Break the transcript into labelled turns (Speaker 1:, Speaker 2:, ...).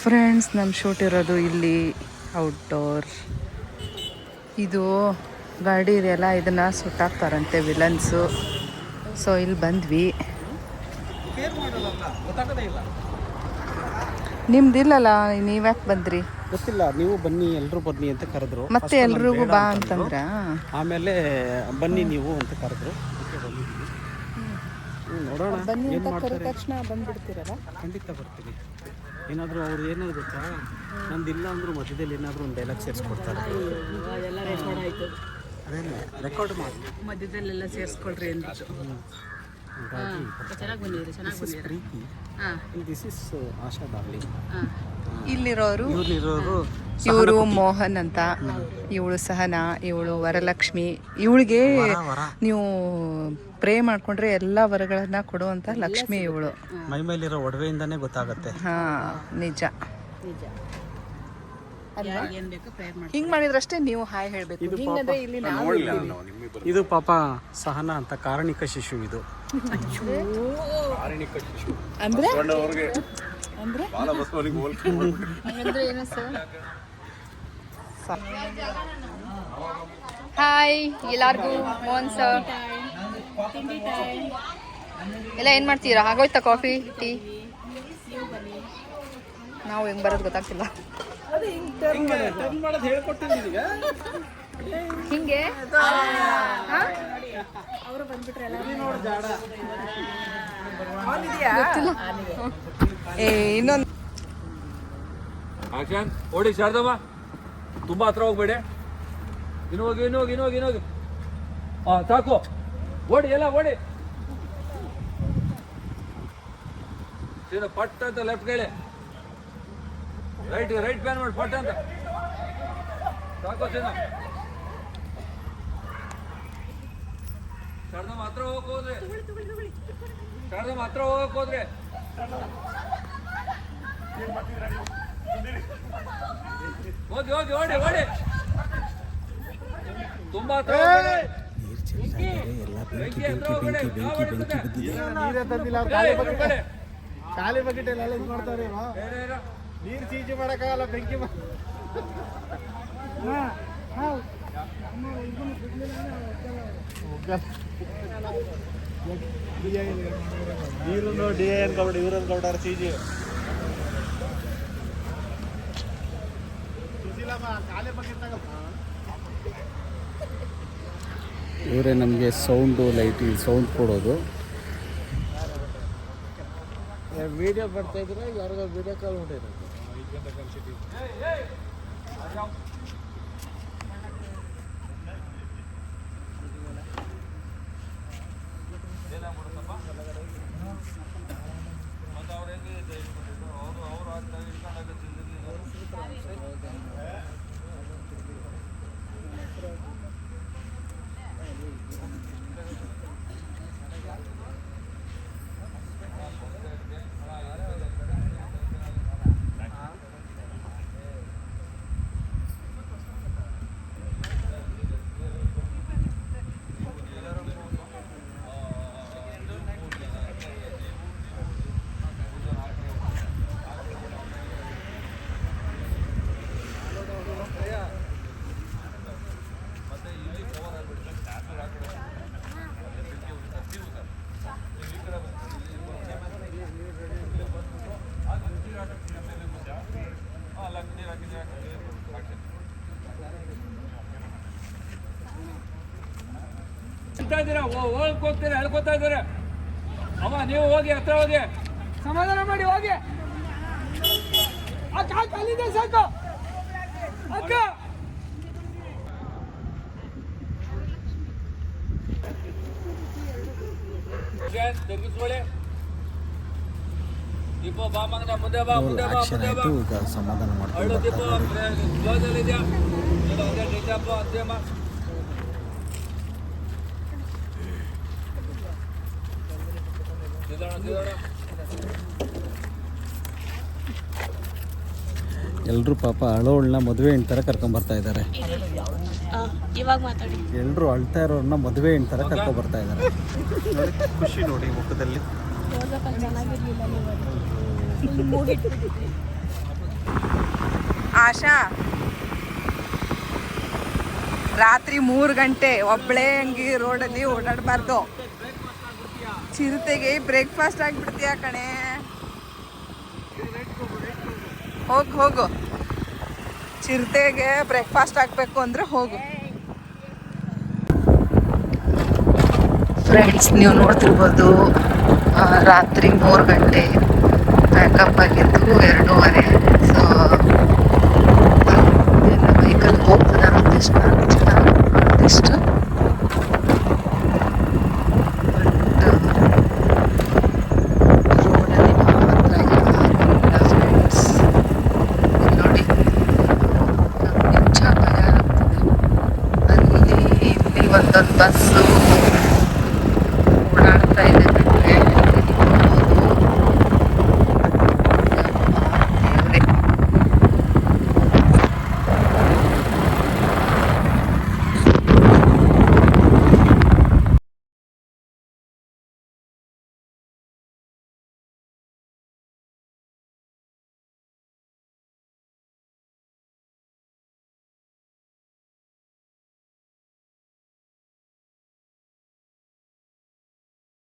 Speaker 1: Friends, ನಮ್ಮ shoot ಇರೋದು ಇಲ್ಲಿ ಔಟ್ಡೋರ್. ಇದು ಗಾಡಿ ಇದೆಯಲ್ಲ, ಇದನ್ನು ಸುಟ್ಟಾಕ್ತಾರಂತೆ ವಿಲನ್ಸು. ಸೊ ಇಲ್ಲಿ ಬಂದ್ವಿ. ನಿಮ್ದಿಲ್ಲಲ್ಲ, ನೀವ್ಯಾಕೆ ಬಂದ್ರಿ?
Speaker 2: ಗೊತ್ತಿಲ್ಲ, ನೀವು ಬನ್ನಿ, ಎಲ್ಲರೂ ಬನ್ನಿ ಅಂತ ಕರೆದ್ರು.
Speaker 1: ಮತ್ತೆ ಎಲ್ರಿಗೂ ಬಾ ಅಂತಂದ್ರ,
Speaker 2: ಆಮೇಲೆ ಬನ್ನಿ ನೀವು ಅಂತ ಕರೆದ್ರು. ನೋಡೋಣ ಏನು ಮಾಡ್ತಾರೆ.
Speaker 1: ತಕ್ಷಣ ಬಂದ್ಬಿಡ್ತೀರಲ್ಲ?
Speaker 2: ಖಂಡಿತ ಬರ್ತೀವಿ. ಏನಾದರೂ ಅವ್ರು ಏನಾದ್ರು ಗೊತ್ತಾ, ನಂದಿಲ್ಲ ಅಂದರೂ ಮಧ್ಯದಲ್ಲಿ ಏನಾದರೂ ಒಂದು ಡೈಲಾಗ್ ಸೇರಿಸ್ಕೊಡ್ತಾರೆ. ಅದೇನು ರೆಕಾರ್ಡ್ ಮಾಡಿ
Speaker 1: ಮಧ್ಯದಲ್ಲೆಲ್ಲ ಸೇರಿಸ್ಕೊಳ್ರಿ ಅಂತ.
Speaker 2: ಪ್ರೀತಿ, ದಿಸ್ ಇಸ್ ಆಶಾ ಡಾರ್ಲಿಂಗ್.
Speaker 1: ಇಲ್ಲಿರೋರು ಇವರು ಮೋಹನ್ ಅಂತ, ಇವಳು ಸಹನಾ, ಇವಳು ವರಲಕ್ಷ್ಮಿ. ಇವಳಿಗೆ ನೀವು ಪ್ರೇ ಮಾಡ್ಕೊಂಡ್ರೆ ಎಲ್ಲ ವರಗಳನ್ನ ಕೊಡುವಂತ ಲಕ್ಷ್ಮಿ ಇವಳು.
Speaker 2: ಮೈ ಮೇಲಿರೋ ಒಡವೆಯಿಂದಾನೇ ಗೊತ್ತಾಗುತ್ತೆ.
Speaker 1: ಹಾ, ನಿಜ. ಹಿಂಗ್ ಮಾಡಿದ್ರಷ್ಟೇ ನೀವು ಹಾಯ್ ಹೇಳ್ಬೇಕು. ಹಿಂಗಂದ್ರೆ ಇಲ್ಲಿ ನಾವು
Speaker 2: ಇದು ಪಾಪ ಸಹನಾ ಅಂತ ಕಾರಣಿಕ ಶಿಶು. ಇದು
Speaker 1: ಅಂದ್ರೆ ಅಂದ್ರೆ ಏನು ಸರ್? ಹಾಯ್ ಎಲ್ಲಾರ್ಗೂ. ಮೋಹನ್ ಸರ್ ಎಲ್ಲ ಏನ್ ಮಾಡ್ತೀರಾ? ಆಗೋಯ್ತಾ ಕಾಫಿ ಟೀ? ನಾವು ಹೆಂಗ್ ಬರೋದು ಗೊತ್ತಾಗ್ತಿಲ್ಲ. ಹಿಂಗೆ ಅವರು ಬಂದ್ಬಿಟ್ರೆ ಇನ್ನೊಂದು
Speaker 3: ಓಡಿ ಶಾರದಮ್ಮ, ತುಂಬಾ ಹತ್ರ ಹೋಗ್ಬೇಡಿ. ಇನ್ನೋಗಿ ಸಾಕು. ಓಡಿ, ಎಲ್ಲ ಓಡಿ. ಪಟ್ ಅಂತ ಲೆಫ್ಟ್ ಕೈಲಿ, ರೈಟ್ ಪ್ಯಾನ್ ಮಾಡಿ ಪಟ್ ಅಂತ ಸಾಕು. ಶಾರದಮ್ಮ ಹತ್ರ ಹೋಗಕ್ ಹೋದ್ರೆ ಹೋಗಿ ಓಡಿ. ತುಂಬಾ ಹತ್ರ
Speaker 2: ಖಾಲಿ ಬಕೆಟ್ ಎಲ್ಲ ಇದು ಮಾಡ್ತಾರೆ. ನೀರು ಚೀಚಿ ಮಾಡಕ್ಕಾಗಲ್ಲ, ಬೆಂಕಿ ನೀರು ಡಿಎನ್ ಗೌಡ, ಇವ್ರನ್ನ ಗೌಡರ ಚೀಜಿ. ಇವರೇ ನಮಗೆ ಸೌಂಡು ಸೌಂಡ್ ಕೊಡೋದು. ವಿಡಿಯೋ ಬರ್ತಾ ಇದ್ರೆ ಯಾರಿಗೋ ವಿಡಿಯೋ ಕಾಲ್ ಹೊಂಟಿದ್ರು.
Speaker 3: ಹೋಗ್ತೀರಾ, ಹೇಳ್ಕೊತಾ ಇದ್ದಾರೆ. ಅಮ್ಮ ನೀವು ಹೋಗಿ, ಹತ್ರ ಹೋಗಿ ಸಮಾಧಾನ ಮಾಡಿ ಹೋಗಿ. ಅಕ್ಕ ಕಲ್ಲಿದೆ ಸಾಕು. ಅಕ್ಕ ತೆಗಿಸ್ಕೊಳ್ಳಿ. ದೀಪ ಬಾ ಮಗನ, ಮುಂದೆ ಬಾ.
Speaker 2: ಸಮಾಧಾನ
Speaker 3: ಅಳ್ಳು ದೀಪ ಜೋದಲ್ಲಿದ್ಯಾ? ಅಂತೇಮ್ಮ
Speaker 2: ಎಲ್ಲರೂ ಪಾಪ ಅಳೋಳನ್ನ ಮದುವೆ ಹೆಣ್ತರ ಕರ್ಕೊಂಡ್ಬರ್ತಾ ಇದ್ದಾರೆ. ಎಲ್ಲರೂ ಅಳ್ತಾ ಇರೋರನ್ನ ಮದುವೆ ಹೆಣ್ತರ ಕರ್ಕೊಂಡ್ಬರ್ತಾ ಇದ್ದಾರೆ. ಖುಷಿ ನೋಡಿ ಮುಖದಲ್ಲಿ.
Speaker 1: ಆಶಾ, ರಾತ್ರಿ 3 ಗಂಟೆ ಒಬ್ಳೆ ಹಂಗೆ ರೋಡಲ್ಲಿ ಓಡಾಡಬಾರ್ದು. ಚಿರತೆಗೆ ಬ್ರೇಕ್ಫಾಸ್ಟ್ ಆಗಿಬಿಡ್ತೀಯ ಕಣೆ. ಹೋಗು, ಚಿರತೆಗೆ ಬ್ರೇಕ್ಫಾಸ್ಟ್ ಆಗಬೇಕು ಅಂದರೆ ಹೋಗು. ಫ್ರೆಂಡ್ಸ್, ನೀವು ನೋಡ್ತಿರ್ಬೋದು, ರಾತ್ರಿ 3 ಗಂಟೆ, ಪ್ಯಾಕಪ್ ಆಗಿದ್ದು 2:30. ಸೊ ವೆಹಿಕಲ್ ಹೋಗ್ತದೆ ಅನ್ನೋದಿಷ್ಟು ಅನ್ನೋದಿಷ್ಟು ರೋಡಲ್ಲಿ ಮಾತ್ರ ಇಲ್ಲ ಫ್ರೆಂಡ್ಸ್. ನೋಡಿ, ನಿಜ ಭಯ ಆಗ್ತದೆ. ಅಲ್ಲಿ ಇಲ್ಲಿ ಒಂದೊಂದು ಬಸ್ಸು